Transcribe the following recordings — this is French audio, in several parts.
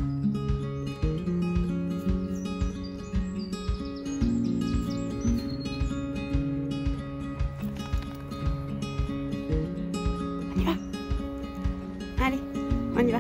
On y va. Allez, on y va.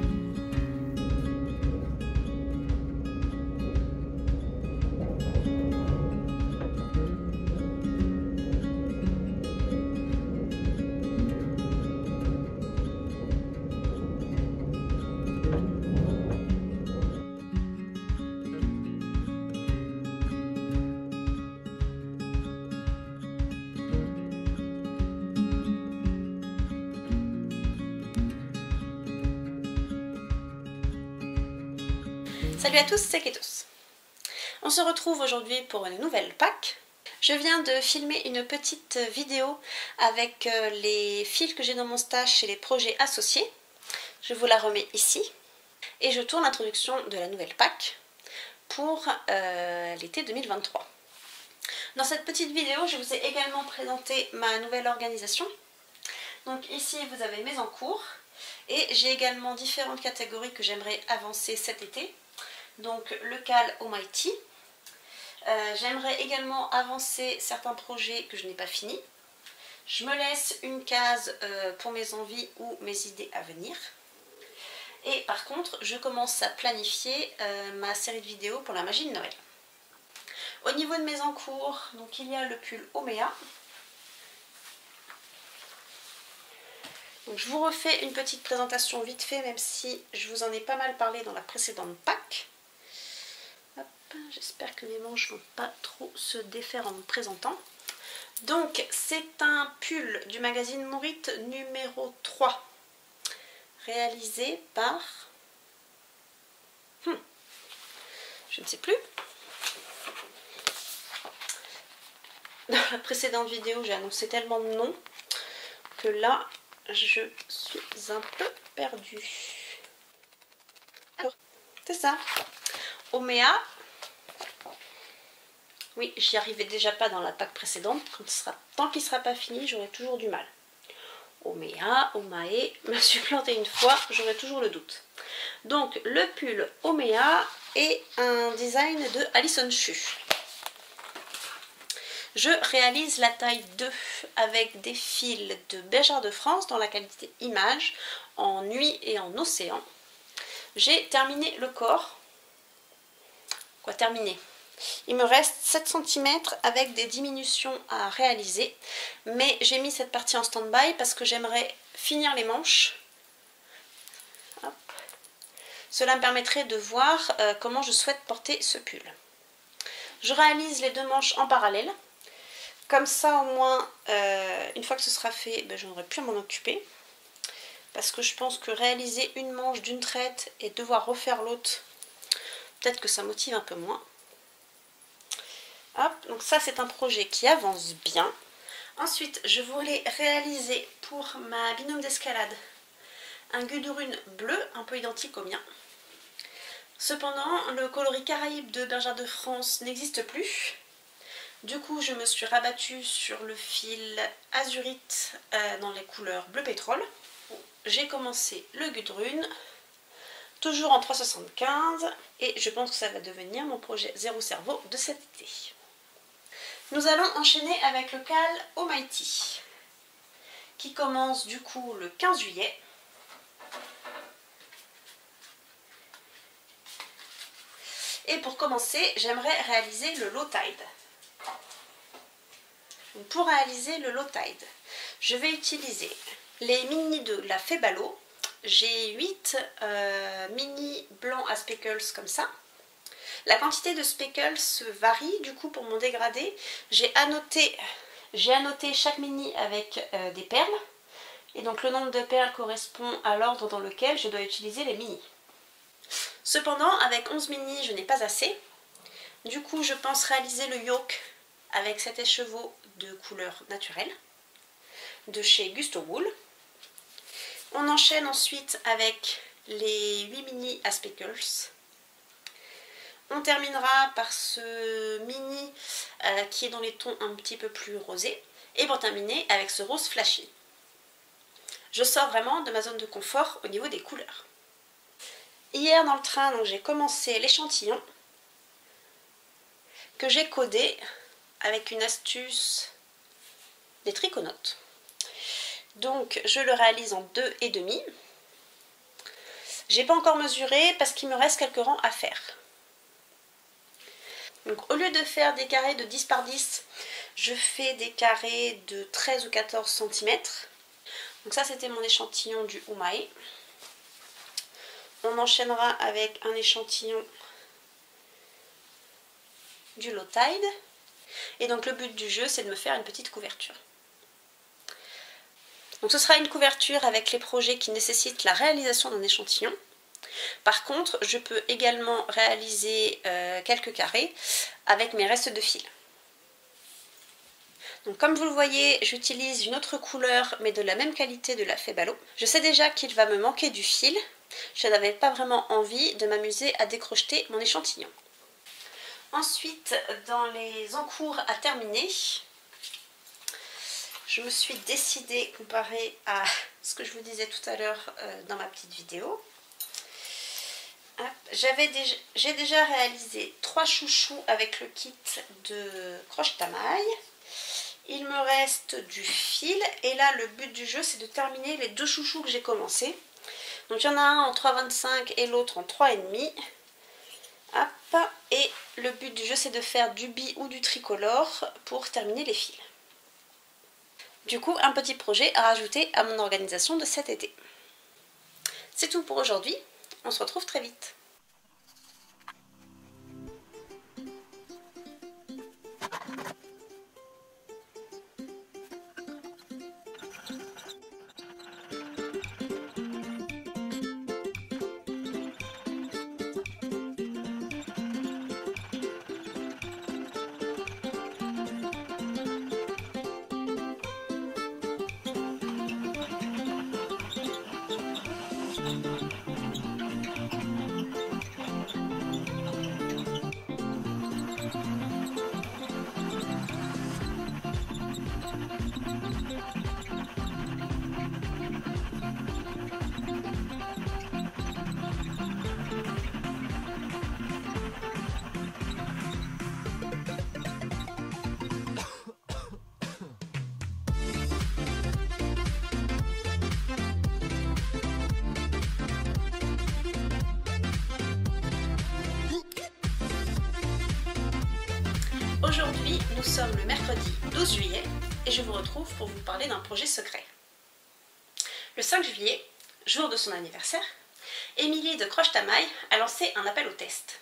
Salut à tous, c'est Ketos. On se retrouve aujourd'hui pour une nouvelle Pâques. Je viens de filmer une petite vidéo avec les fils que j'ai dans mon stash et les projets associés. Je vous la remets ici. Et je tourne l'introduction de la nouvelle Pâques pour l'été 2023. Dans cette petite vidéo, je vous ai également présenté ma nouvelle organisation. Donc ici, vous avez mes encours. Et j'ai également différentes catégories que j'aimerais avancer cet été. Donc le Cal Almighty. J'aimerais également avancer certains projets que je n'ai pas finis. Je me laisse une case pour mes envies ou mes idées à venir. Et par contre, je commence à planifier ma série de vidéos pour la magie de Noël. Au niveau de mes encours, donc il y a le pull Omea. Donc, je vous refais une petite présentation vite fait, même si je vous en ai pas mal parlé dans la précédente Pâques. J'espère que mes manches ne vont pas trop se défaire en me présentant. Donc c'est un pull du magazine Mourit numéro 3, réalisé par... je ne sais plus. Dans la précédente vidéo, j'ai annoncé tellement de noms que là, je suis un peu perdue. Alors, c'est ça. Omea. Oui, j'y arrivais déjà pas dans la Pâques précédente. Tant qu'il ne sera pas fini, j'aurai toujours du mal. Omea, Omae, me suis plantée une fois, j'aurai toujours le doute. Donc, le pull Omea est un design de Alison Chu. Je réalise la taille 2 avec des fils de Bergère de France dans la qualité image, en nuit et en océan. J'ai terminé le corps. Quoi, terminé? Il me reste 7 cm avec des diminutions à réaliser, mais j'ai mis cette partie en stand-by parce que j'aimerais finir les manches. Hop. Cela me permettrait de voir comment je souhaite porter ce pull. Je réalise les deux manches en parallèle, comme ça au moins, une fois que ce sera fait, je n'aurai plus à m'en occuper. Parce que je pense que réaliser une manche d'une traite et devoir refaire l'autre, peut-être que ça motive un peu moins. Hop, donc ça c'est un projet qui avance bien. Ensuite, je voulais réaliser pour ma binôme d'escalade un gudrune bleu un peu identique au mien. Cependant, le coloris Caraïbe de Bergère de France n'existe plus. Du coup, je me suis rabattue sur le fil azurite dans les couleurs bleu pétrole. J'ai commencé le gudrune, toujours en 3,75 et je pense que ça va devenir mon projet zéro cerveau de cet été. Nous allons enchaîner avec le Cal Almighty qui commence du coup le 15 juillet. Et pour commencer, j'aimerais réaliser le low tide. Donc pour réaliser le low tide, je vais utiliser les mini de la Febalo. J'ai 8 mini blancs à speckles comme ça. La quantité de speckles varie du coup pour mon dégradé. J'ai annoté chaque mini avec des perles. Et donc le nombre de perles correspond à l'ordre dans lequel je dois utiliser les mini. Cependant, avec 11 mini, je n'ai pas assez. Du coup, je pense réaliser le yoke avec 7 écheveaux de couleur naturelle de chez Gusto Wool. On enchaîne ensuite avec les 8 mini à speckles. On terminera par ce mini qui est dans les tons un petit peu plus rosés. Et pour terminer avec ce rose flashy. Je sors vraiment de ma zone de confort au niveau des couleurs. Hier dans le train, donc j'ai commencé l'échantillon que j'ai codé avec une astuce des triconautes. Donc je le réalise en 2,5. J'ai pas encore mesuré parce qu'il me reste quelques rangs à faire. Donc au lieu de faire des carrés de 10 par 10, je fais des carrés de 13 ou 14 cm. Donc ça c'était mon échantillon du Umae. On enchaînera avec un échantillon du Low Tide. Et donc le but du jeu c'est de me faire une petite couverture. Donc ce sera une couverture avec les projets qui nécessitent la réalisation d'un échantillon. Par contre, je peux également réaliser quelques carrés avec mes restes de fil. Donc comme vous le voyez, j'utilise une autre couleur mais de la même qualité de la Fée Balo. Je sais déjà qu'il va me manquer du fil. Je n'avais pas vraiment envie de m'amuser à décrocheter mon échantillon. Ensuite, dans les encours à terminer, je me suis décidée, comparé à ce que je vous disais tout à l'heure dans ma petite vidéo, j'ai déjà réalisé 3 chouchous avec le kit de croche-tamaille. Il me reste du fil et là le but du jeu c'est de terminer les 2 chouchous que j'ai commencé. Donc il y en a un en 3,25 et l'autre en 3,5. Hop. Et le but du jeu c'est de faire du bi ou du tricolore pour terminer les fils. Du coup un petit projet à rajouter à mon organisation de cet été. C'est tout pour aujourd'hui, on se retrouve très vite. Aujourd'hui, nous sommes le mercredi 12 juillet et je vous retrouve pour vous parler d'un projet secret. Le 5 juillet, jour de son anniversaire, Émilie de Croche-Tamaille a lancé un appel au test.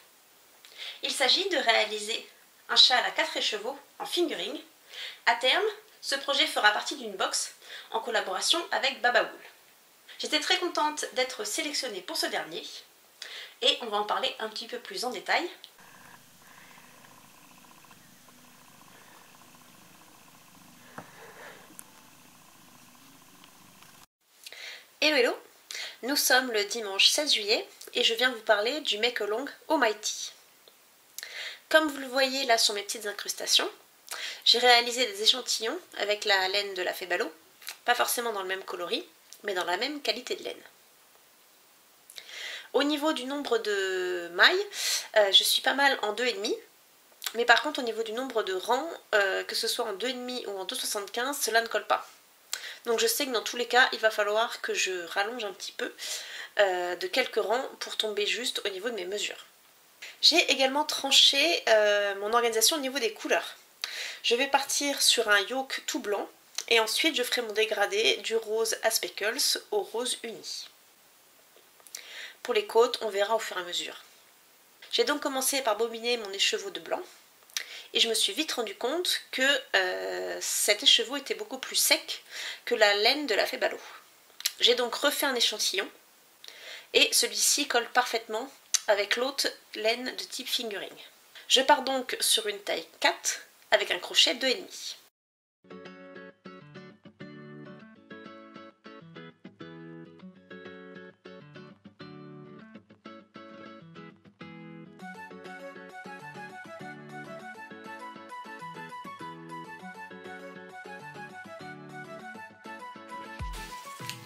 Il s'agit de réaliser un châle à 4 écheveaux en fingering. À terme, ce projet fera partie d'une box en collaboration avec Babawool. J'étais très contente d'être sélectionnée pour ce dernier et on va en parler un petit peu plus en détail. Hello hello, nous sommes le dimanche 16 juillet et je viens vous parler du Make-Along Almighty. Comme vous le voyez là sur mes petites incrustations, j'ai réalisé des échantillons avec la laine de la Fée Balo, pas forcément dans le même coloris, mais dans la même qualité de laine. Au niveau du nombre de mailles, je suis pas mal en 2,5, mais par contre au niveau du nombre de rangs, que ce soit en 2,5 ou en 2,75, cela ne colle pas. Donc je sais que dans tous les cas, il va falloir que je rallonge un petit peu de quelques rangs pour tomber juste au niveau de mes mesures. J'ai également tranché mon organisation au niveau des couleurs. Je vais partir sur un yoke tout blanc et ensuite je ferai mon dégradé du rose à speckles au rose uni. Pour les côtes, on verra au fur et à mesure. J'ai donc commencé par bobiner mon écheveau de blanc. Et je me suis vite rendu compte que cet écheveau était beaucoup plus sec que la laine de la Fée Balo. J'ai donc refait un échantillon et celui-ci colle parfaitement avec l'autre laine de type fingering. Je pars donc sur une taille 4 avec un crochet 2,5.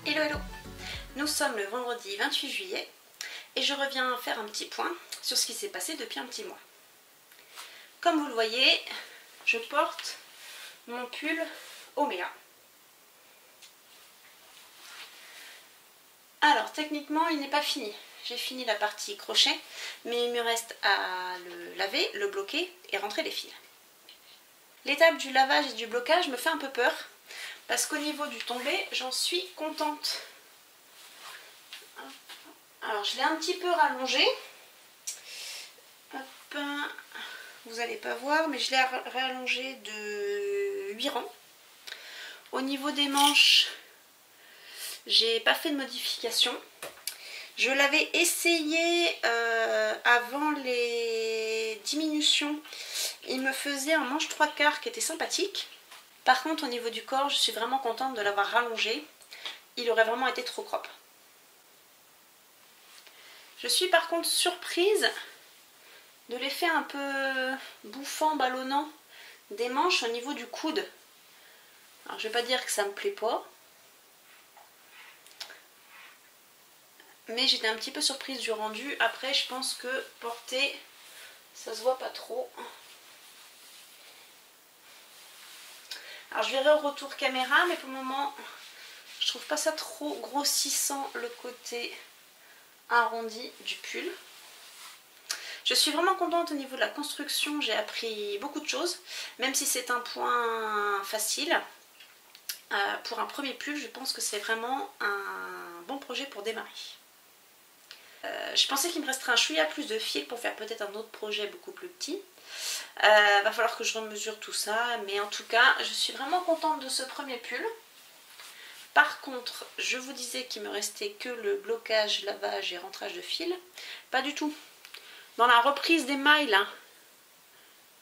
Hello hello, nous sommes le vendredi 28 juillet et je reviens faire un petit point sur ce qui s'est passé depuis un petit mois. Comme vous le voyez, je porte mon pull Omea. Alors techniquement il n'est pas fini, j'ai fini la partie crochet, mais il me reste à le laver, le bloquer et rentrer les fils. L'étape du lavage et du blocage me fait un peu peur, parce qu'au niveau du tombé, j'en suis contente. Alors je l'ai un petit peu rallongé. Hop, vous n'allez pas voir, mais je l'ai rallongé de 8 rangs. Au niveau des manches, j'ai pas fait de modification. Je l'avais essayé avant les diminutions. Il me faisait un manche 3/4 qui était sympathique. Par contre, au niveau du corps, je suis vraiment contente de l'avoir rallongé. Il aurait vraiment été trop crop. Je suis par contre surprise de l'effet un peu bouffant, ballonnant des manches au niveau du coude. Alors je vais pas dire que ça me plaît pas, mais j'étais un petit peu surprise du rendu. Après je pense que porter, ça se voit pas trop. Alors je verrai au retour caméra, mais pour le moment je trouve pas ça trop grossissant, le côté arrondi du pull. Je suis vraiment contente au niveau de la construction, j'ai appris beaucoup de choses, même si c'est un point facile. Pour un premier pull, je pense que c'est vraiment un bon projet pour démarrer. Je pensais qu'il me resterait un chouïa plus de fil pour faire peut-être un autre projet beaucoup plus petit. Va falloir que je remesure tout ça, mais en tout cas, je suis vraiment contente de ce premier pull. Par contre, je vous disais qu'il me restait que le blocage, lavage et rentrage de fil. Pas du tout. Dans la reprise des mailles, là,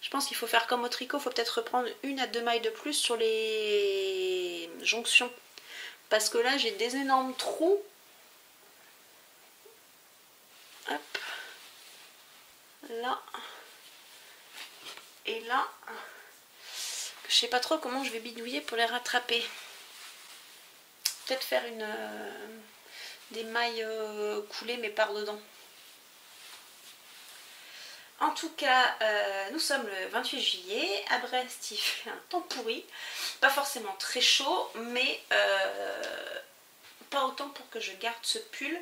je pense qu'il faut faire comme au tricot, il faut peut-être reprendre 1 à 2 mailles de plus sur les jonctions. Parce que là, j'ai des énormes trous. Hop. Là. Et là. Je sais pas trop comment je vais bidouiller pour les rattraper. Peut-être faire des mailles coulées mais par dedans. En tout cas, nous sommes le 28 juillet, à Brest il fait un temps pourri, pas forcément très chaud, mais pas autant pour que je garde ce pull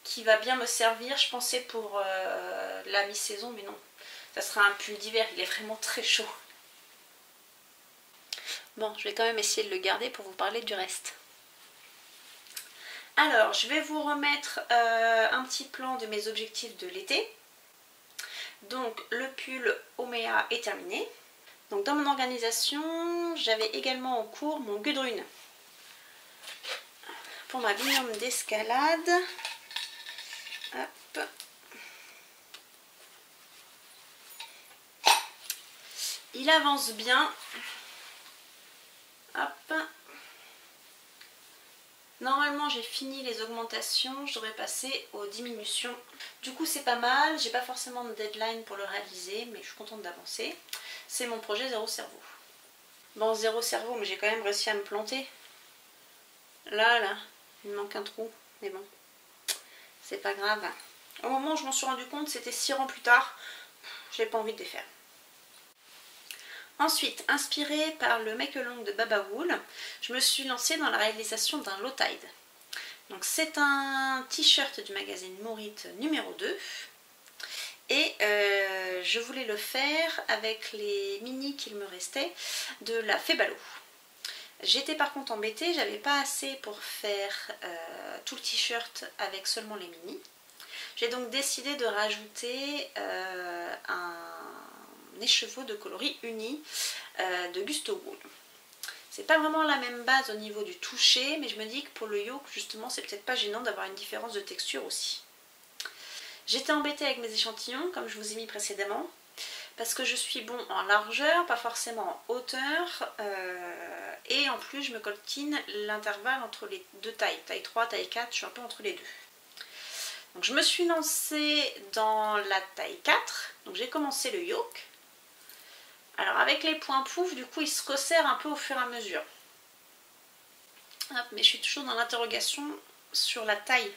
qui va bien me servir, je pensais pour la mi-saison, mais non, ça sera un pull d'hiver, il est vraiment très chaud. Bon, je vais quand même essayer de le garder pour vous parler du reste. Alors, je vais vous remettre un petit plan de mes objectifs de l'été. Donc, le pull Omea est terminé. Donc, dans mon organisation, j'avais également en cours mon Gudrun pour ma binôme d'escalade. Hop. Il avance bien. Hop. Normalement j'ai fini les augmentations, je devrais passer aux diminutions. Du coup c'est pas mal, j'ai pas forcément de deadline pour le réaliser, mais je suis contente d'avancer. C'est mon projet zéro cerveau. Bon, zéro cerveau, mais j'ai quand même réussi à me planter. Là, il me manque un trou, mais bon, c'est pas grave. Au moment où je m'en suis rendu compte, c'était 6 rangs plus tard, j'ai pas envie de les faire. Ensuite, inspirée par le Make Along de Baba Wool, je me suis lancée dans la réalisation d'un low tide. Donc c'est un t-shirt du magazine Mourite numéro 2. Et je voulais le faire avec les mini qu'il me restait de la Febalo. J'étais par contre embêtée, j'avais pas assez pour faire tout le t-shirt avec seulement les mini. J'ai donc décidé de rajouter un écheveau de coloris uni de Gusto Wool. C'est pas vraiment la même base au niveau du toucher, mais je me dis que pour le yoke justement c'est peut-être pas gênant d'avoir une différence de texture aussi. J'étais embêtée avec mes échantillons comme je vous ai mis précédemment parce que je suis bon en largeur, pas forcément en hauteur, et en plus je me coltine l'intervalle entre les deux tailles, taille 3, taille 4, je suis un peu entre les deux. Donc je me suis lancée dans la taille 4, donc j'ai commencé le yoke. Alors avec les points pouf, du coup il se resserre un peu au fur et à mesure. Hop, mais je suis toujours dans l'interrogation sur la taille.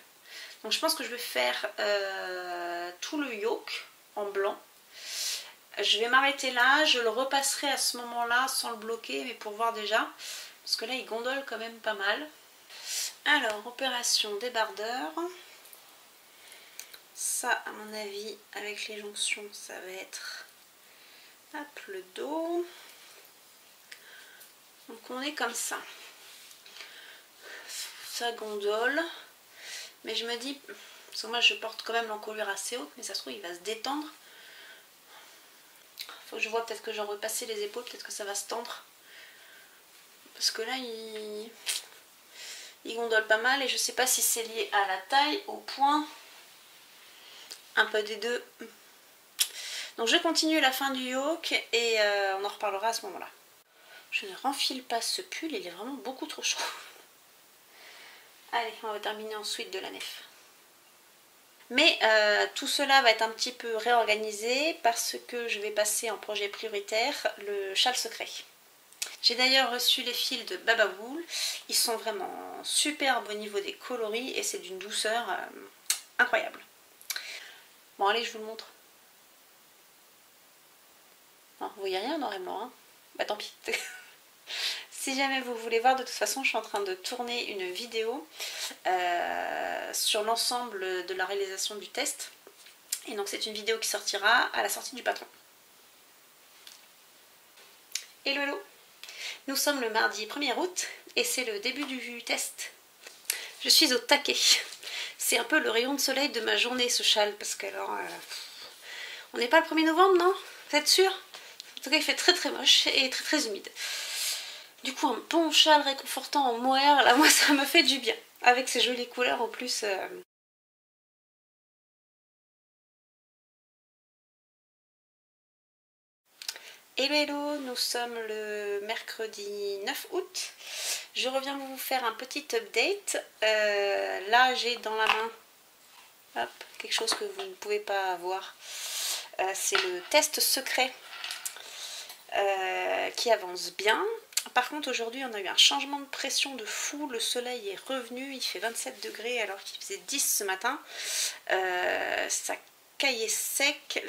Donc je pense que je vais faire tout le yoke en blanc. Je vais m'arrêter là, je le repasserai à ce moment-là sans le bloquer, mais pour voir déjà. Parce que là, il gondole quand même pas mal. Alors, opération débardeur. Ça, à mon avis, avec les jonctions, ça va être hop, le dos. Donc on est comme ça. Ça gondole. Mais je me dis, parce que moi je porte quand même l'encolure assez haute, mais ça se trouve il va se détendre. Faut que je vois, peut-être que j'en repasser les épaules, peut-être que ça va se tendre. Parce que là il gondole pas mal et je sais pas si c'est lié à la taille, au point, un peu des deux. Donc je continue la fin du yoke et on en reparlera à ce moment-là. Je ne renfile pas ce pull, il est vraiment beaucoup trop chaud. Allez, on va terminer ensuite de la nef. Mais tout cela va être un petit peu réorganisé parce que je vais passer en projet prioritaire le châle secret. J'ai d'ailleurs reçu les fils de Baba Wool. Ils sont vraiment superbes au niveau des coloris et c'est d'une douceur incroyable. Bon allez, je vous le montre. Non, vous voyez rien noir et blanc, hein? Bah tant pis. Si jamais vous voulez voir, de toute façon je suis en train de tourner une vidéo sur l'ensemble de la réalisation du test. Et donc c'est une vidéo qui sortira à la sortie du patron. Hello hello. Nous sommes le mardi 1er août et c'est le début du test. Je suis au taquet. C'est un peu le rayon de soleil de ma journée ce châle parce que alors on n'est pas le 1er novembre, non? Vous êtes sûr? En tout cas il fait très très moche et très très humide. Du coup un bon châle réconfortant en mohair, là moi ça me fait du bien. Avec ces jolies couleurs en plus. Hello hello, nous sommes le mercredi 9 août. Je reviens vous faire un petit update. Là j'ai dans la main hop, quelque chose que vous ne pouvez pas voir. C'est le test secret qui avance bien. Par contre aujourd'hui on a eu un changement de pression de fou, le soleil est revenu, il fait 27 degrés alors qu'il faisait 10 ce matin. Ça caillait sec.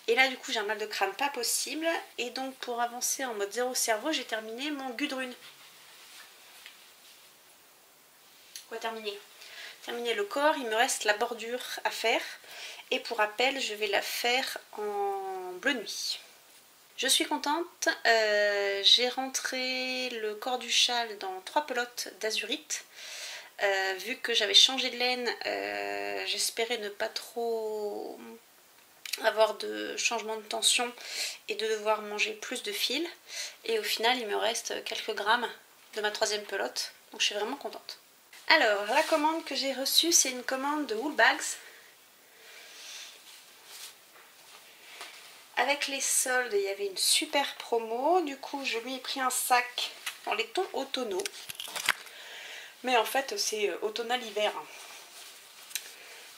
Et là du coup j'ai un mal de crâne pas possible. Et donc pour avancer en mode zéro cerveau, j'ai terminé mon Gudrun. Quoi terminer? Terminer le corps, il me reste la bordure à faire. Et pour rappel, je vais la faire en bleu nuit. Je suis contente, j'ai rentré le corps du châle dans 3 pelotes d'azurite. Vu que j'avais changé de laine, j'espérais ne pas trop avoir de changement de tension et de devoir manger plus de fil. Et au final, il me reste quelques grammes de ma 3e pelote, donc je suis vraiment contente. Alors, la commande que j'ai reçue, c'est une commande de Woolbags. Avec les soldes, il y avait une super promo. Du coup, je lui ai pris un sac dans les tons automnaux. Mais en fait, c'est automnal hiver.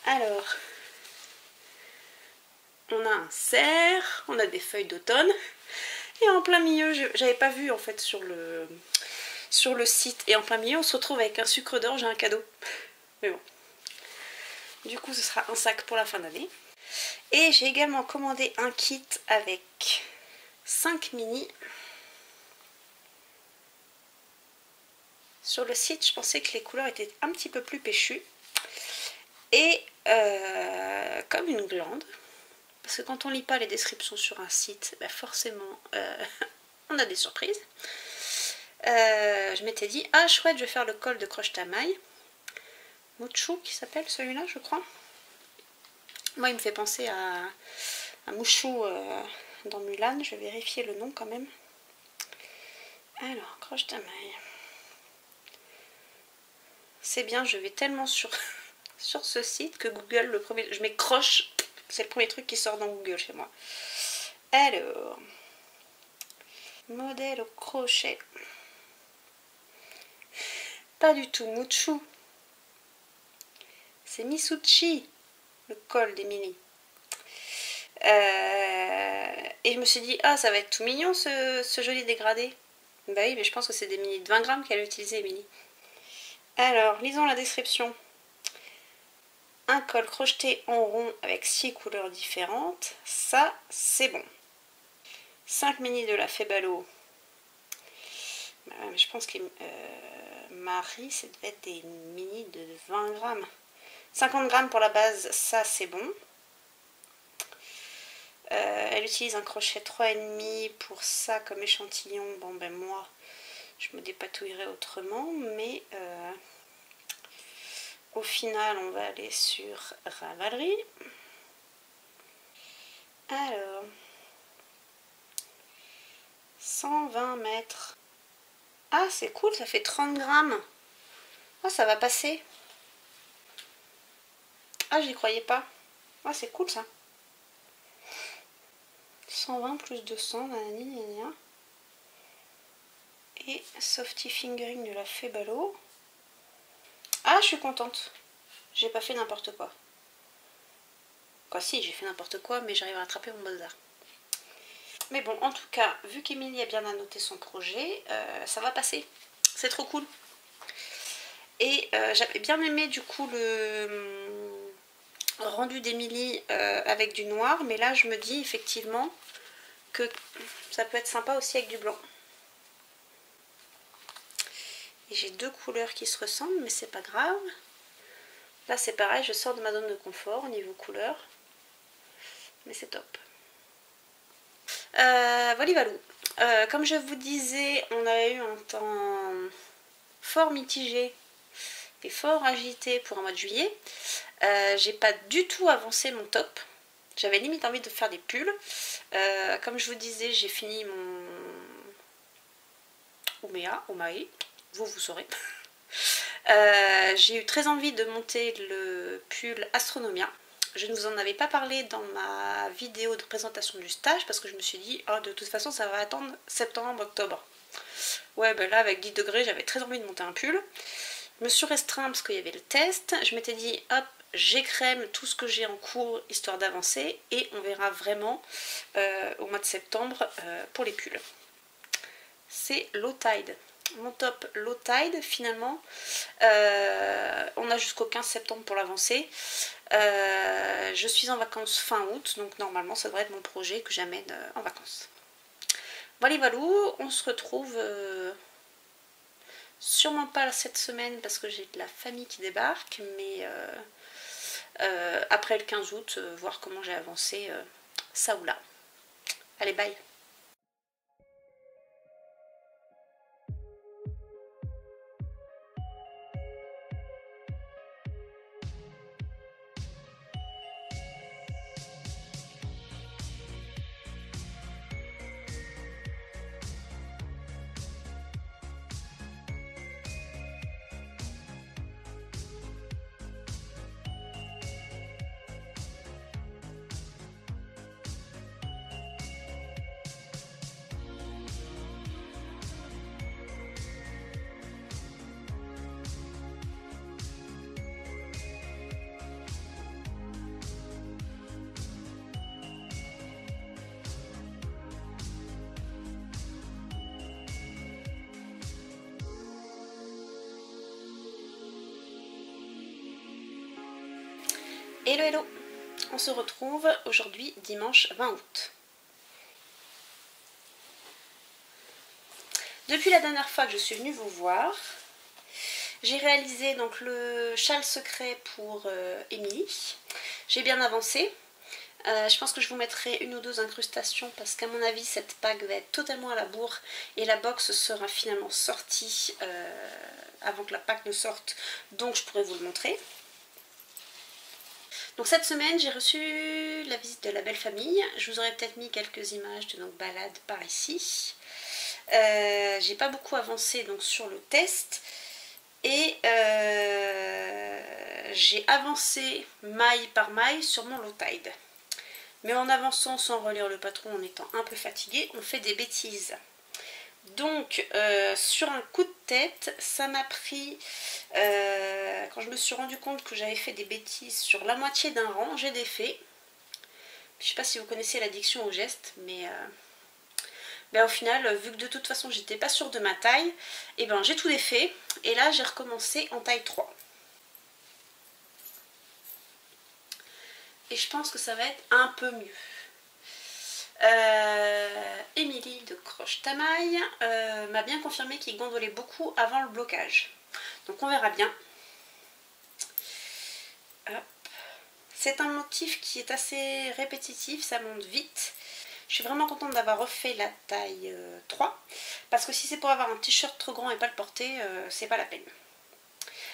Alors, on a un cerf, on a des feuilles d'automne. Et en plein milieu, j'avais pas vu en fait sur le site. Et en plein milieu, on se retrouve avec un sucre d'orge et un cadeau. Mais bon. Du coup, ce sera un sac pour la fin d'année. Et j'ai également commandé un kit avec 5 mini. Sur le site, je pensais que les couleurs étaient un petit peu plus péchues. Et comme une glande, parce que quand on lit pas les descriptions sur un site, bah forcément on a des surprises. Je m'étais dit, ah chouette, je vais faire le col de crochet à maille. Mouchou qui s'appelle celui-là, je crois. Moi, il me fait penser à Mouchou dans Mulan. Je vais vérifier le nom quand même. Alors, crochet à maille. C'est bien, je vais tellement sur ce site que Google, je mets croche, c'est le premier truc qui sort dans Google chez moi. Alors, modèle au crochet. Pas du tout Mouchou. C'est Misuchi, le col des mini. Et je me suis dit, ah ça va être tout mignon ce joli dégradé. Bah oui, mais je pense que c'est des mini de 20 grammes qu'elle a utilisé, Émilie. Alors, lisons la description. un col crocheté en rond avec 6 couleurs différentes. Ça, c'est bon. 5 mini de la Febalo. Je pense que Marie, ça devait être des mini de 20 grammes. 50 grammes pour la base, ça c'est bon. Elle utilise un crochet 3,5 pour ça comme échantillon. Bon ben moi, je me dépatouillerai autrement, mais au final, on va aller sur Ravelry. Alors, 120 mètres. Ah, c'est cool, ça fait 30 grammes. Ah, ça va passer. Ah, j'y croyais pas. Ah, c'est cool ça. 120 plus 200, nanani. Et Softy Fingering de la Febalo. Ah, je suis contente. J'ai pas fait n'importe quoi. Quoi, si, j'ai fait n'importe quoi, mais j'arrive à rattraper mon bazar. Mais bon, en tout cas, vu qu'Emilie a bien annoté son projet, ça va passer. C'est trop cool. Et j'avais bien aimé du coup le rendu d'Emilie avec du noir, mais là je me dis effectivement que ça peut être sympa aussi avec du blanc. Et j'ai deux couleurs qui se ressemblent, mais c'est pas grave. Là c'est pareil, je sors de ma zone de confort au niveau couleur, mais c'est top. Voilà. Comme je vous disais, on a eu un temps fort mitigé et fort agité pour un mois de juillet. J'ai pas du tout avancé mon top. J'avais limite envie de faire des pulls. Comme je vous disais, j'ai fini mon Omae, vous saurez. J'ai eu très envie de monter le pull Astronomia. Je ne vous en avais pas parlé dans ma vidéo de présentation du stage parce que je me suis dit, oh, de toute façon ça va attendre septembre, octobre. Ouais, ben là avec 10 degrés j'avais très envie de monter un pull. Je me suis restreinte parce qu'il y avait le test. Je m'étais dit, hop, j'écrème tout ce que j'ai en cours histoire d'avancer et on verra vraiment au mois de septembre pour les pulls. C'est Low Tide. Mon top Low Tide finalement. On a jusqu'au 15 septembre pour l'avancer. Je suis en vacances fin août, donc normalement ça devrait être mon projet que j'amène en vacances. Voilà, on se retrouve sûrement pas cette semaine parce que j'ai de la famille qui débarque, mais après le 15 août, voir comment j'ai avancé ça ou là. Allez, bye! Hello hello, on se retrouve aujourd'hui dimanche 20 août. Depuis la dernière fois que je suis venue vous voir, j'ai réalisé donc le châle secret pour Emilie. J'ai bien avancé. Je pense que je vous mettrai une ou deux incrustations parce qu'à mon avis cette bague va être totalement à la bourre et la box sera finalement sortie avant que la bague ne sorte, donc je pourrai vous le montrer. Donc cette semaine j'ai reçu la visite de la belle famille. Je vous aurais peut-être mis quelques images de notre balade par ici. J'ai pas beaucoup avancé donc sur le test et j'ai avancé maille par maille sur mon Low Tide. Mais en avançant sans relire le patron, en étant un peu fatigué, on fait des bêtises. Donc sur un coup de tête, ça m'a pris, quand je me suis rendu compte que j'avais fait des bêtises sur la moitié d'un rang, j'ai défait. Je ne sais pas si vous connaissez l'addiction au geste, mais au final, vu que de toute façon j'étais pas sûre de ma taille, et ben j'ai tout défait. Et là j'ai recommencé en taille 3. et je pense que ça va être un peu mieux. Émilie de Croche Tamaille m'a bien confirmé qu'il gondolait beaucoup avant le blocage. Donc on verra bien. C'est un motif qui est assez répétitif, ça monte vite. Je suis vraiment contente d'avoir refait la taille 3. Parce que si c'est pour avoir un t-shirt trop grand et pas le porter, c'est pas la peine.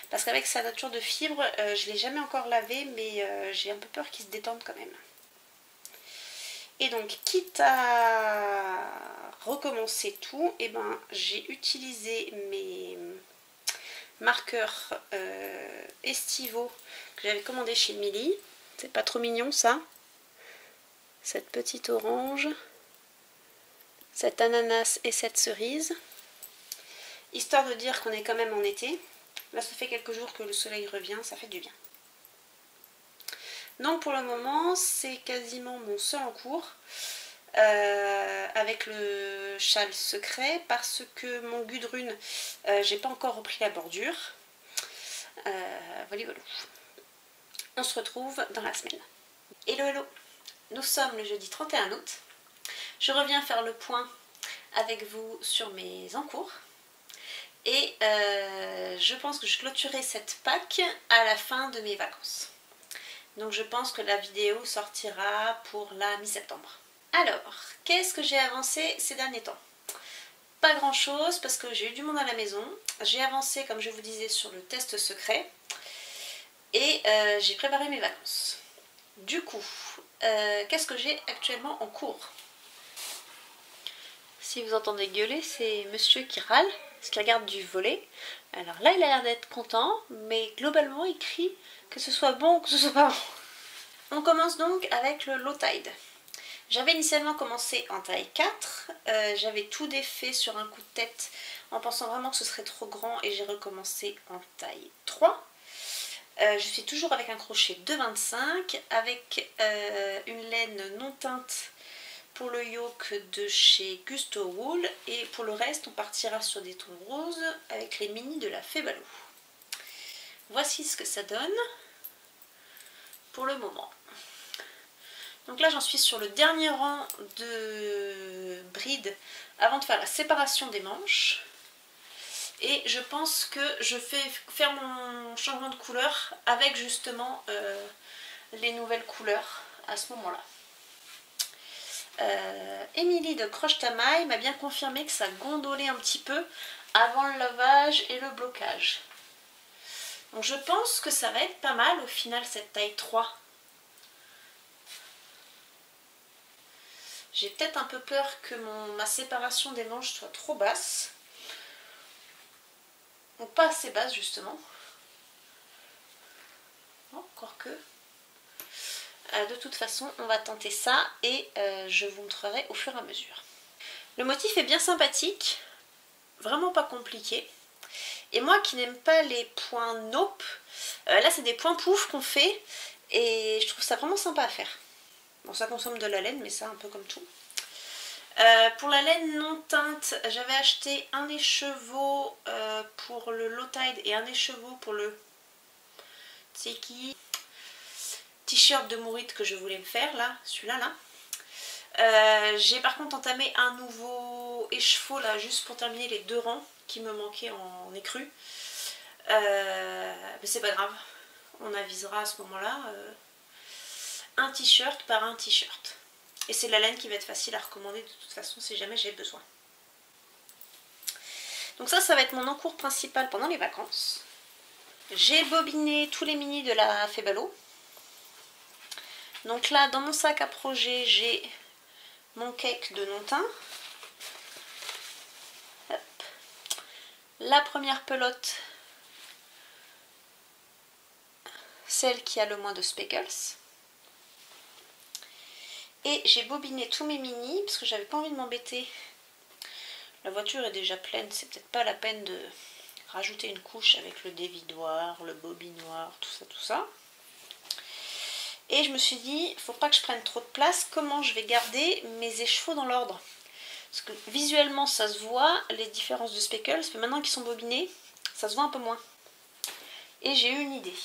Parce qu'avec sa nature de fibre, je ne l'ai jamais encore lavé, mais j'ai un peu peur qu'il se détende quand même. Et donc, quitte à recommencer tout, eh ben, j'ai utilisé mes marqueurs estivaux que j'avais commandé chez Milly. C'est pas trop mignon ça. Cette petite orange, cette ananas et cette cerise. Histoire de dire qu'on est quand même en été. Là, ça fait quelques jours que le soleil revient, ça fait du bien. Donc pour le moment, c'est quasiment mon seul en cours. Avec le châle secret, parce que mon Gudrun, j'ai pas encore repris la bordure. Voilà. On se retrouve dans la semaine. Hello hello, nous sommes le jeudi 31 août. Je reviens faire le point avec vous sur mes encours. Et je pense que je clôturerai cette Pâques à la fin de mes vacances. Donc je pense que la vidéo sortira pour la mi-septembre. Alors, qu'est-ce que j'ai avancé ces derniers temps? Pas grand chose parce que j'ai eu du monde à la maison. J'ai avancé, comme je vous disais, sur le test secret. Et j'ai préparé mes vacances. Du coup, qu'est-ce que j'ai actuellement en cours? Si vous entendez gueuler, c'est monsieur qui râle, parce qu'il regarde du volet. Alors là, il a l'air d'être content, mais globalement, il crie que ce soit bon ou que ce soit pas bon. On commence donc avec le low tide. J'avais initialement commencé en taille 4, j'avais tout défait sur un coup de tête en pensant vraiment que ce serait trop grand et j'ai recommencé en taille 3. Je suis toujours avec un crochet de 25, avec une laine non teinte pour le yoke de chez Gusto Wool, et pour le reste on partira sur des tons roses avec les mini de la Fée Balou. Voici ce que ça donne pour le moment. Donc là j'en suis sur le dernier rang de brides avant de faire la séparation des manches. Et je pense que je vais faire mon changement de couleur avec justement les nouvelles couleurs à ce moment-là. Émilie de Croche Tamaille m'a bien confirmé que ça gondolait un petit peu avant le lavage et le blocage. Donc je pense que ça va être pas mal au final cette taille 3. J'ai peut-être un peu peur que ma séparation des manches soit trop basse. Ou pas assez basse justement. Non, encore que. De toute façon, on va tenter ça et je vous montrerai au fur et à mesure. Le motif est bien sympathique, vraiment pas compliqué. Et moi qui n'aime pas les points nope, là c'est des points pouf qu'on fait et je trouve ça vraiment sympa à faire. Bon, ça consomme de la laine, mais ça un peu comme tout. Pour la laine non teinte, j'avais acheté un écheveau pour le low tide et un écheveau pour le tseki t-shirt de Mourite que je voulais me faire, là, celui-là là. J'ai par contre entamé un nouveau écheveau là, juste pour terminer les 2 rangs qui me manquaient en écru. Mais c'est pas grave, on avisera à ce moment-là un t-shirt par un t-shirt. Et c'est la laine qui va être facile à recommander de toute façon si jamais j'ai besoin. Donc ça va être mon encours principal pendant les vacances. J'ai bobiné tous les mini de la Fée Balou. Donc là, dans mon sac à projet, j'ai mon cake de non-teint. La première pelote, celle qui a le moins de speckles. Et j'ai bobiné tous mes mini parce que j'avais pas envie de m'embêter. La voiture est déjà pleine, c'est peut-être pas la peine de rajouter une couche avec le dévidoir, le bobinoir, tout ça. Et je me suis dit, faut pas que je prenne trop de place, comment je vais garder mes écheveaux dans l'ordre? Parce que visuellement ça se voit, les différences de speckles, mais maintenant qu'ils sont bobinés, ça se voit un peu moins. Et j'ai eu une idée.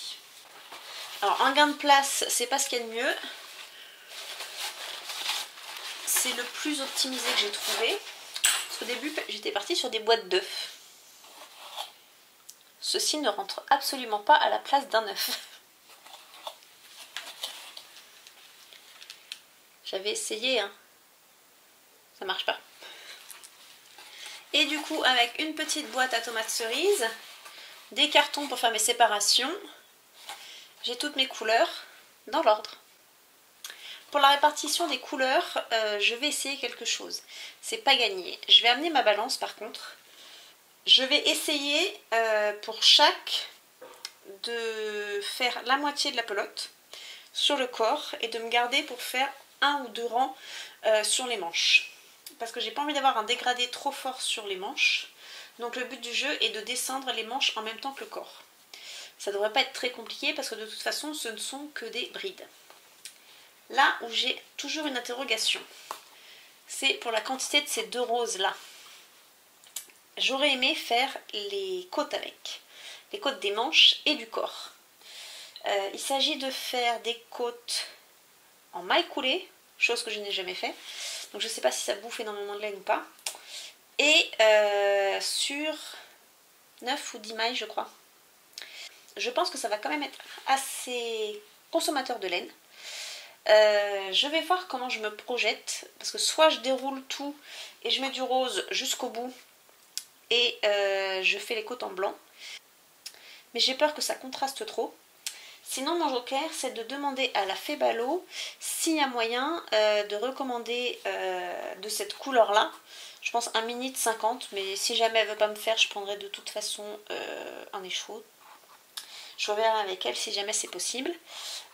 Alors un gain de place, c'est pas ce qu'il y a de mieux. C'est le plus optimisé que j'ai trouvé. Parce qu'au début, j'étais partie sur des boîtes d'œufs. Ceci ne rentre absolument pas à la place d'un œuf. J'avais essayé, hein. Ça marche pas. Et du coup, avec une petite boîte à tomates cerises, des cartons pour faire mes séparations, j'ai toutes mes couleurs dans l'ordre. Pour la répartition des couleurs, je vais essayer quelque chose. C'est pas gagné. Je vais amener ma balance par contre. Je vais essayer pour chaque de faire la moitié de la pelote sur le corps et de me garder pour faire 1 ou 2 rangs sur les manches. Parce que j'ai pas envie d'avoir un dégradé trop fort sur les manches. Donc le but du jeu est de descendre les manches en même temps que le corps. Ça devrait pas être très compliqué parce que de toute façon ce ne sont que des brides. Là où j'ai toujours une interrogation, c'est pour la quantité de ces 2 roses là. J'aurais aimé faire les côtes avec, les côtes des manches et du corps. Il s'agit de faire des côtes en maille coulée, chose que je n'ai jamais fait. Donc je ne sais pas si ça bouffe énormément de laine ou pas. Et sur 9 ou 10 mailles je crois. Je pense que ça va quand même être assez consommateur de laine. Je vais voir comment je me projette. Parce que soit je déroule tout et je mets du rose jusqu'au bout. Et je fais les côtes en blanc. Mais j'ai peur que ça contraste trop. Sinon mon joker c'est de demander à la Fée Balo s'il y a moyen de recommander de cette couleur là. Je pense un mini de 50, mais si jamais elle veut pas me faire, je prendrai de toute façon un écheveau. Je reverrai avec elle si jamais c'est possible.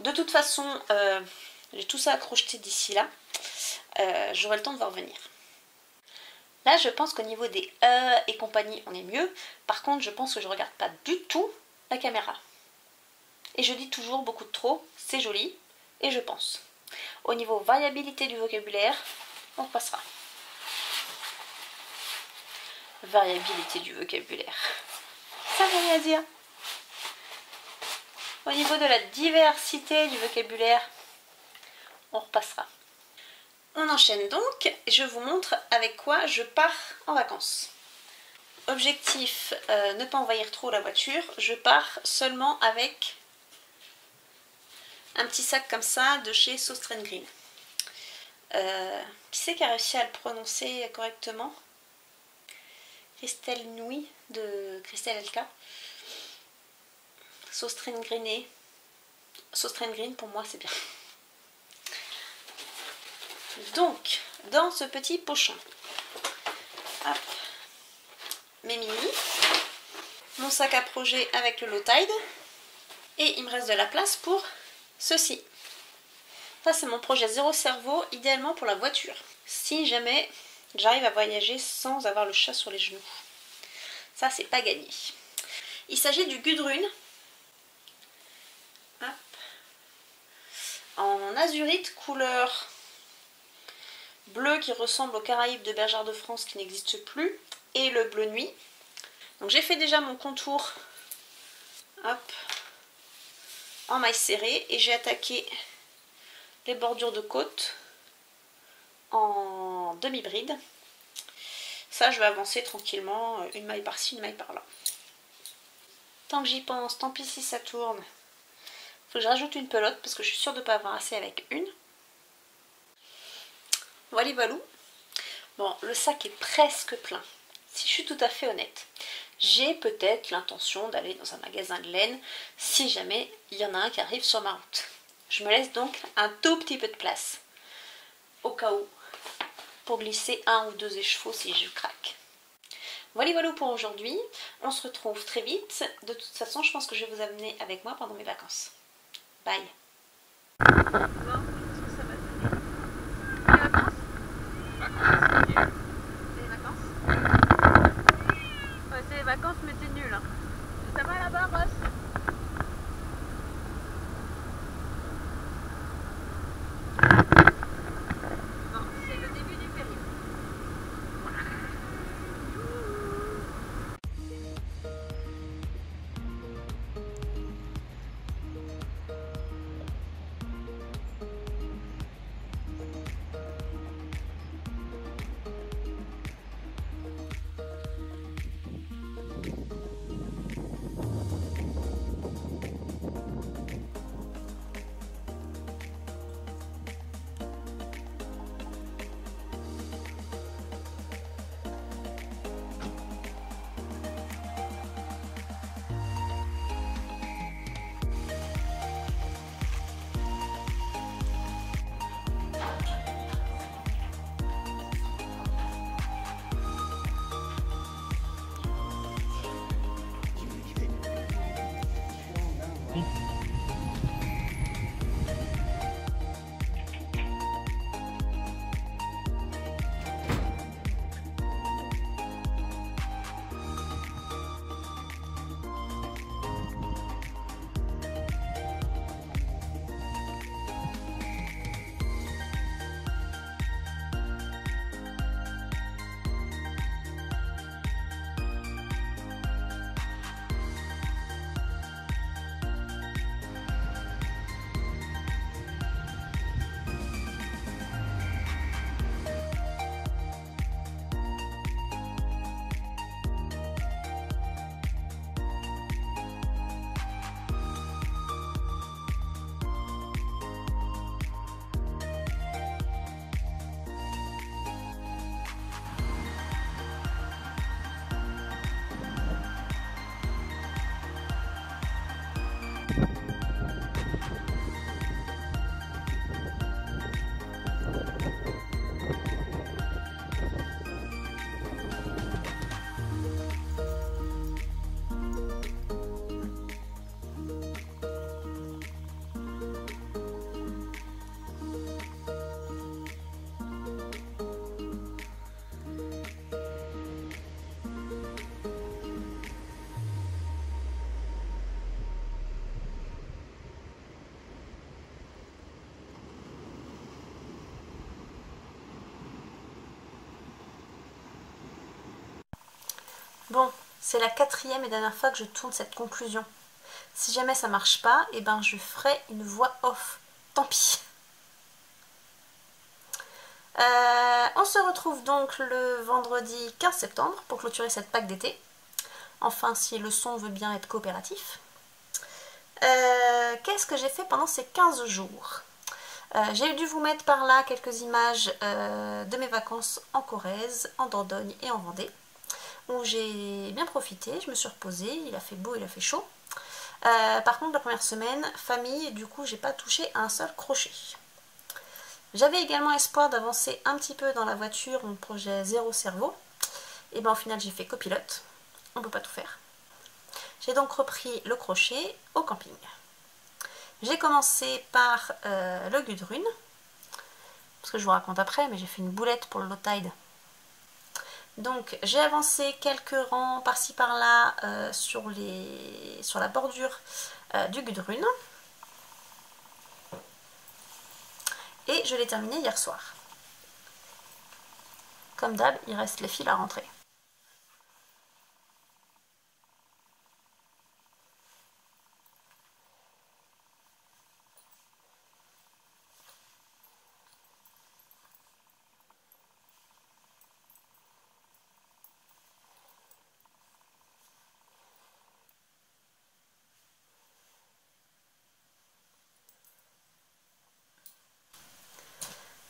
De toute façon, j'ai tout ça à crocheter d'ici là. J'aurai le temps de voir venir. Là, je pense qu'au niveau des et compagnie, on est mieux. Par contre, je pense que je regarde pas du tout la caméra. Et je dis toujours beaucoup de trop, c'est joli, et je pense. Au niveau variabilité du vocabulaire, on passera. Variabilité du vocabulaire. Ça veut rien dire. Au niveau de la diversité du vocabulaire, on repassera. On enchaîne donc, je vous montre avec quoi je pars en vacances. Objectif, ne pas envahir trop la voiture, je pars seulement avec un petit sac comme ça de chez Sauce Green. Qui c'est qui a réussi à le prononcer correctement? Christelle Nui de Christelle Elka. Sauce Green. Sauce Green pour moi c'est bien. Donc, dans ce petit pochon, hop, mes mini, mon sac à projet avec le Low Tide, et il me reste de la place pour ceci. Ça c'est mon projet zéro cerveau, idéalement pour la voiture. Si jamais j'arrive à voyager sans avoir le chat sur les genoux. Ça c'est pas gagné. Il s'agit du Gudrun. Hop. En azurite couleur bleu qui ressemble aux Caraïbes de Bergère de France qui n'existe plus. Et le bleu nuit. Donc j'ai fait déjà mon contour. Hop. En maille serrée. Et j'ai attaqué les bordures de côte en demi-bride. Ça je vais avancer tranquillement, une maille par-ci, une maille par-là. Tant que j'y pense, tant pis si ça tourne. Faut que je rajoute une pelote parce que je suis sûre de ne pas avoir assez avec une. Voilà, voilou. Bon, le sac est presque plein. Si je suis tout à fait honnête, j'ai peut-être l'intention d'aller dans un magasin de laine si jamais il y en a un qui arrive sur ma route. Je me laisse donc un tout petit peu de place au cas où pour glisser 1 ou 2 écheveaux si je craque. Voilà, voilà pour aujourd'hui. On se retrouve très vite. De toute façon, je pense que je vais vous amener avec moi pendant mes vacances. Bye. Vacances mais t'es nul hein. Ça va là-bas Ross? Non, c'est le début du périple. Bon, c'est la 4e et dernière fois que je tourne cette conclusion. Si jamais ça marche pas, eh ben je ferai une voix off. Tant pis. On se retrouve donc le vendredi 15 septembre pour clôturer cette Pâques d'été. Enfin, si le son veut bien être coopératif. Qu'est-ce que j'ai fait pendant ces 15 jours? J'ai dû vous mettre par là quelques images de mes vacances en Corrèze, en Dordogne et en Vendée, où j'ai bien profité, je me suis reposée, il a fait beau, il a fait chaud. Par contre, la première semaine, famille, du coup, j'ai pas touché à un seul crochet. J'avais également espoir d'avancer un petit peu dans la voiture, mon projet Zéro Cerveau. Et bien au final, j'ai fait copilote, on peut pas tout faire. J'ai donc repris le crochet au camping. J'ai commencé par le Gudrun, parce que je vous raconte après, mais j'ai fait une boulette pour le low tide. Donc j'ai avancé quelques rangs par-ci par-là sur la bordure du Gudrun. Et je l'ai terminé hier soir. Comme d'hab, il reste les fils à rentrer.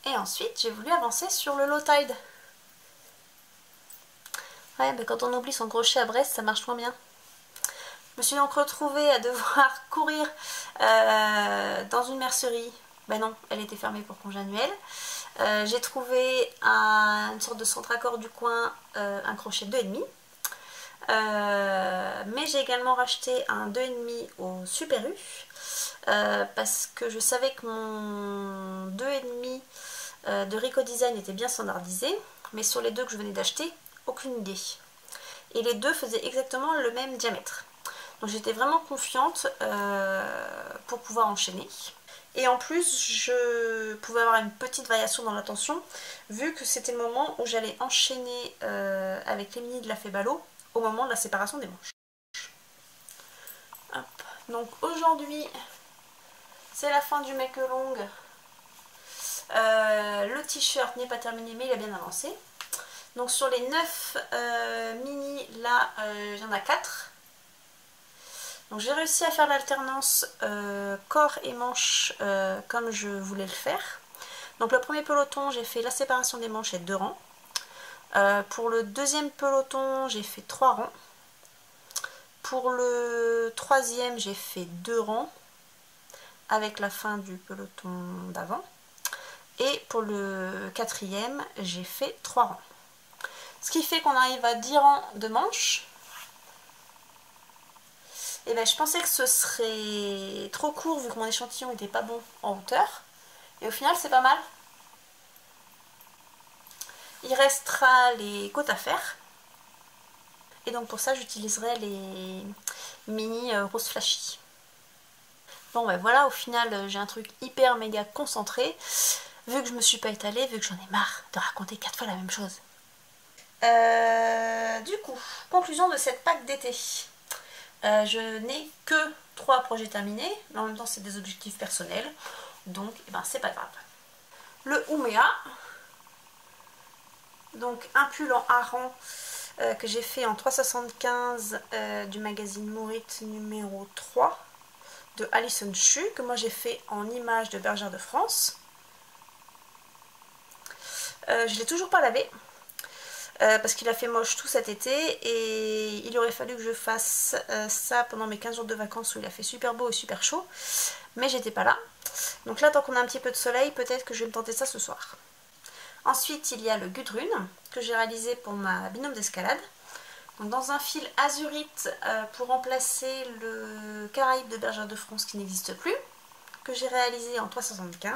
Et ensuite, j'ai voulu avancer sur le low tide. Ouais, mais quand on oublie son crochet à Brest, ça marche moins bien. Je me suis donc retrouvée à devoir courir dans une mercerie. Ben non, elle était fermée pour congé annuel. J'ai trouvé une sorte de centre-accord du coin, un crochet 2,5. Mais j'ai également racheté un 2,5 au Super U. Parce que je savais que mon 2,5 de Rico Design était bien standardisé, mais sur les deux que je venais d'acheter, aucune idée. Et les deux faisaient exactement le même diamètre. Donc j'étais vraiment confiante pour pouvoir enchaîner. Et en plus, je pouvais avoir une petite variation dans la tension, vu que c'était le moment où j'allais enchaîner avec les mini de la Febalo au moment de la séparation des manches. Hop. Donc aujourd'hui, c'est la fin du make long. Le t-shirt n'est pas terminé, mais il a bien avancé. Donc sur les 9 mini, là, il y en a 4. Donc j'ai réussi à faire l'alternance corps et manches comme je voulais le faire. Donc le premier peloton, j'ai fait la séparation des manches et 2 rangs. Pour le deuxième peloton, j'ai fait 3 rangs. Pour le troisième, j'ai fait 2 rangs avec la fin du peloton d'avant. Et pour le quatrième, j'ai fait 3 rangs. Ce qui fait qu'on arrive à 10 rangs de manches. Et ben, je pensais que ce serait trop court vu que mon échantillon n'était pas bon en hauteur. Et au final, c'est pas mal. Il restera les côtes à faire. Et donc pour ça, j'utiliserai les mini rose flashy. Bon, ben voilà, au final, j'ai un truc hyper méga concentré. Vu que je me suis pas étalée, vu que j'en ai marre de raconter 4 fois la même chose. Du coup, conclusion de cette Pâques d'été. Je n'ai que 3 projets terminés, mais en même temps c'est des objectifs personnels, donc eh ben, c'est pas grave. Le Ouméa, donc un pull en hareng que j'ai fait en 3,75 du magazine Mourit numéro 3 de Alison Chu, que moi j'ai fait en image de Bergère de France. Je l'ai toujours pas lavé. Parce qu'il a fait moche tout cet été et il aurait fallu que je fasse ça pendant mes 15 jours de vacances où il a fait super beau et super chaud, mais j'étais pas là. Donc là, tant qu'on a un petit peu de soleil, peut-être que je vais me tenter ça ce soir. Ensuite, il y a le Gudrun que j'ai réalisé pour ma binôme d'escalade. Dans un fil azurite pour remplacer le Caraïbe de Bergère de France qui n'existe plus, que j'ai réalisé en 3,75.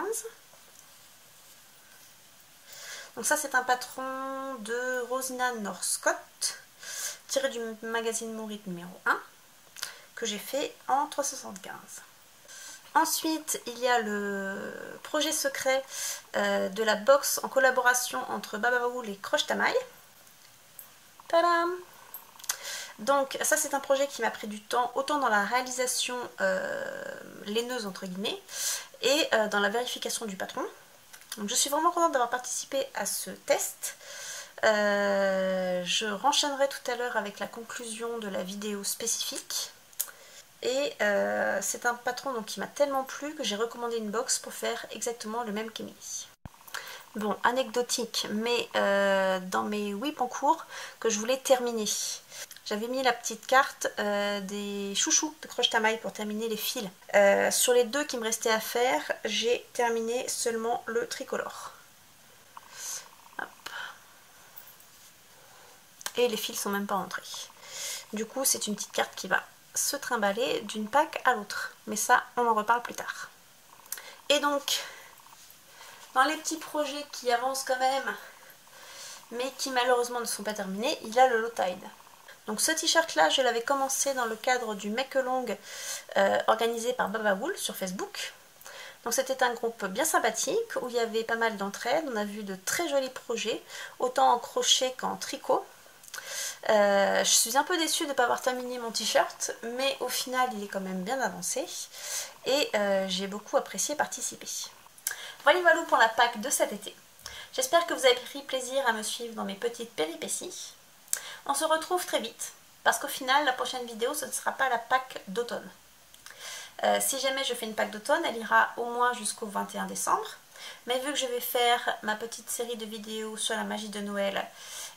Donc ça c'est un patron de Rosina Northcott, tiré du magazine Mourit numéro 1, que j'ai fait en 3,75. Ensuite, il y a le projet secret de la box en collaboration entre Babaoul et Croche Tamaille. Tadam! Donc ça c'est un projet qui m'a pris du temps, autant dans la réalisation laineuse entre guillemets, et dans la vérification du patron. Donc je suis vraiment contente d'avoir participé à ce test. Je renchaînerai tout à l'heure avec la conclusion de la vidéo spécifique. Et c'est un patron donc, qui m'a tellement plu que j'ai recommandé une box pour faire exactement le même qu'Emily. Bon, anecdotique, mais dans mes whips en cours que je voulais terminer. J'avais mis la petite carte des chouchous de croche tamaille pour terminer les fils. Sur les deux qui me restaient à faire, j'ai terminé seulement le tricolore. Hop. Et les fils sont même pas rentrés. Du coup, c'est une petite carte qui va se trimballer d'une pack à l'autre. Mais ça, on en reparle plus tard. Et donc, dans les petits projets qui avancent quand même, mais qui malheureusement ne sont pas terminés, il y a le low tide. Donc ce t-shirt là, je l'avais commencé dans le cadre du make-along organisé par Babawool sur Facebook. Donc c'était un groupe bien sympathique où il y avait pas mal d'entraide. On a vu de très jolis projets, autant en crochet qu'en tricot. Je suis un peu déçue de ne pas avoir terminé mon t-shirt, mais au final il est quand même bien avancé et j'ai beaucoup apprécié participer. Voilà pour la Pâques de cet été. J'espère que vous avez pris plaisir à me suivre dans mes petites péripéties. On se retrouve très vite, parce qu'au final, la prochaine vidéo, ce ne sera pas la Pâques d'automne. Si jamais je fais une Pâques d'automne, elle ira au moins jusqu'au 21 décembre. Mais vu que je vais faire ma petite série de vidéos sur la magie de Noël,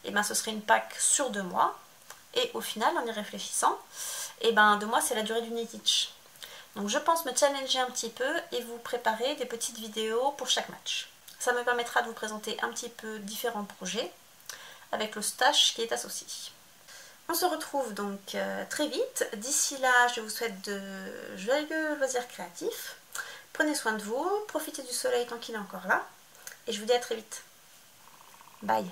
et ben ce serait une Pâques sur 2 mois. Et au final, en y réfléchissant, et ben 2 mois, c'est la durée du knit-itch. Donc je pense me challenger un petit peu et vous préparer des petites vidéos pour chaque match. Ça me permettra de vous présenter un petit peu différents projets avec le stash qui est associé. On se retrouve donc très vite. D'ici là, je vous souhaite de joyeux loisirs créatifs. Prenez soin de vous, profitez du soleil tant qu'il est encore là. Et je vous dis à très vite. Bye.